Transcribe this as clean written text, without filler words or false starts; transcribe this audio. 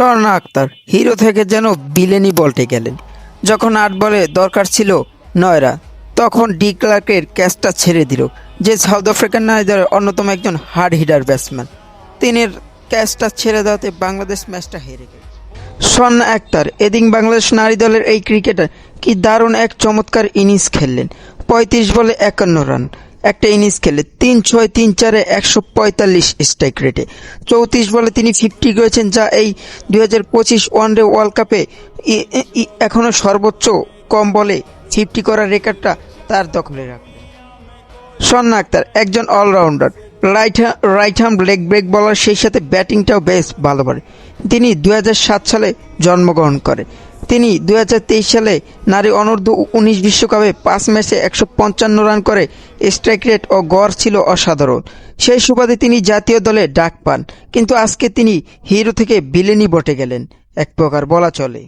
Swarna Akter hero থেকে যেন বিলেনই বলতে গেলেন। যখন ৮ বলে দরকার ছিল ৯ রান, তখন ডি ক্লার্কের ক্যাচটা ছেড়ে দিল, যে সাউথ আফ্রিকান নারী দলের অন্যতম একজন হার্ড হিটার ব্যাটসম্যান। তিনি ক্যাচটা ছেড়ে দেওয়াতে বাংলাদেশ ম্যাচটা হেরে গেল। স্বর্ণা আক্তার এদিন বাংলাদেশ নারী দলের এই ক্রিকেটার কি দারুণ এক চমৎকার ইনিংস খেললেন। ৩৫ বলে ৫১ রান একটা ইনিংস খেলে ৩-৬ ৩-৪-এ ১৪৫ স্ট্রাইক রেটে ৩৪ বলে তিনি 50 করেছেন, যা এই ২০২৫ ওয়ানডে ওয়ার্ল্ড কাপে এখনও সর্বোচ্চ কম বলে 50 করার রেকর্ডটা তার দখলে রাখলেন। স্বর্ণা আক্তার একজন allrounder, right hand leg break bowler, সেই সাথে ব্যাটিংটাও বেশ ভালো পারে। তিনি ২০০৭ সালে জন্মগ্রহণ করে। তিনি ২০২৩ সালে নারী অনূর্ধ্ব ১৯ বিশ্বকাপে ৫ ম্যাচে ১৫৫ রান করে স্ট্রাইক রেট ও গড় ছিল অসাধারণ। সেই সুবাদে তিনি জাতীয় দলে ডাক পান, কিন্তু আজকে তিনি হিরো থেকে ভিলেনই বটে গেলেন এক প্রকার বলা চলে।